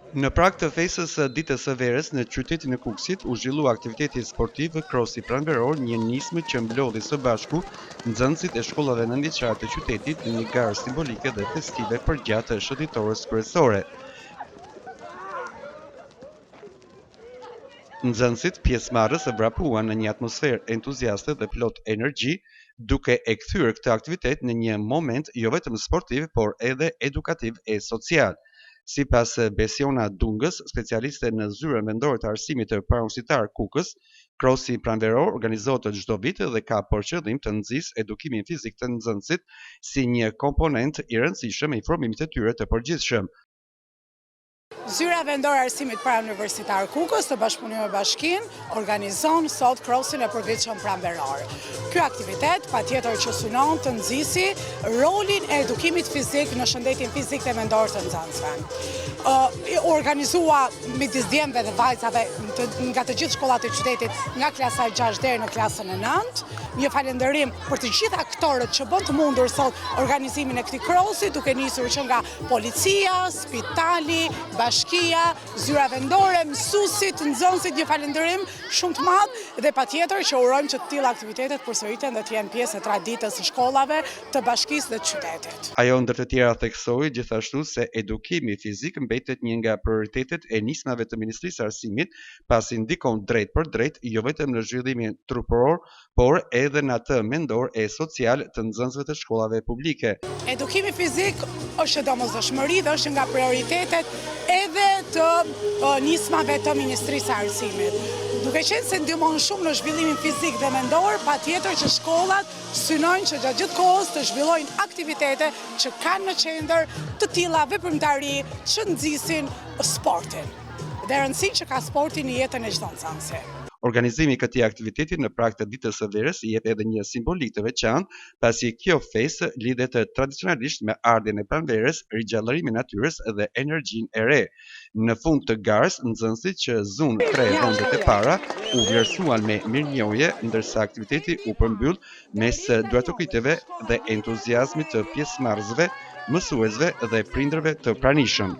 Në prag të fesës së ditës së verës në qytetin e Kukësit u zhvillua aktiviteti sportiv Crossi Pranveror, një nismë që mblodhi së bashku nxënësit e shkollave nëntëdhjeçare të qytetit në një garë simbolike dhe festive përgjatë shëndetores kryesore. Nxënësit pjesëmarrës vrapuan në një atmosferë entuziaste dhe plot energji, duke e kthyer këtë aktivitet në një moment jo vetëm sportiv, por edhe edukativ e social. Sipas Besiona Dungës, specialiste në zyrën vendore të arsimit të parauniversitar Kukës, Crossi Pranveror organizohet çdo vit dhe ka për qëllim të nxjisë edukimin fizik të nxënësit si një komponent i rëndësishëm e informimit të tyre të përgjithshëm. Zyra vendore arsimit parauniversitar Kukës të bashkëpunimit me Bashkinë organizon sot Crossin e përgjithshëm pranveror. Ky aktivitet patjetër që synon të nxjisë rolin e edukimit fizik në shëndetin fizik dhe mendor të nxënësve. Organizua midis djemve dhe vajzave nga të gjithë shkollat e qytetit, nga klasa e 6 deri në klasën e 9. Një falënderim për të gjithë aktorët që bën të mundur sot organizimin e këtij crossi, duke nisur që nga policia, spitali, bashkia, zyra vendore, mësuesit, nxënësit, një falënderim shumë të madh dhe patjetër që urojmë që të tilla aktivitetet përsëriten dhe të jenë pjesë e traditës së shkollave të bashkisë dhe të qytetit. Ajo ndër të tjera theksoi gjithashtu se edukimi fizik mbetet një nga prioritetet e nismave të Ministrisë së Arsimit, pasi ndikon drejt për drejt jo vetëm në zhvillimin trupor, por edhe në atë mendor e social të nxënësve të shkollave publike. Edukimi fizik është domosdoshmëri dhe është nga prioritetet edhe të nismave të Ministrisë së Arsimit. Duke qenë se ndihmon shumë në zhvillimin fizik dhe mendor, patjetër që shkollat synojnë që gjatë gjithë kohës të zhvillojnë aktivitete që kanë në qendër të tilla veprimtari që nxisin sportin. Dhe rëndësinë që ka sporti në jetën e çdo nxënësi. Organizimi i këtij aktiviteti në prag të ditës së verës i jep edhe një simbolik të veçantë, pasi kjo fesë lidhet tradicionalisht me ardhjen e pranverës, rigjallërimin e natyrës dhe energjinë e re. Në fund të garës, nxënësit që zun 3 rondet e para u vlerësuan me mirënjohje, ndërsa aktiviteti u përmbyll mes duartokujteve dhe entuziazmit të pjesëmarrësve, mësuesve dhe prindërve të pranishëm.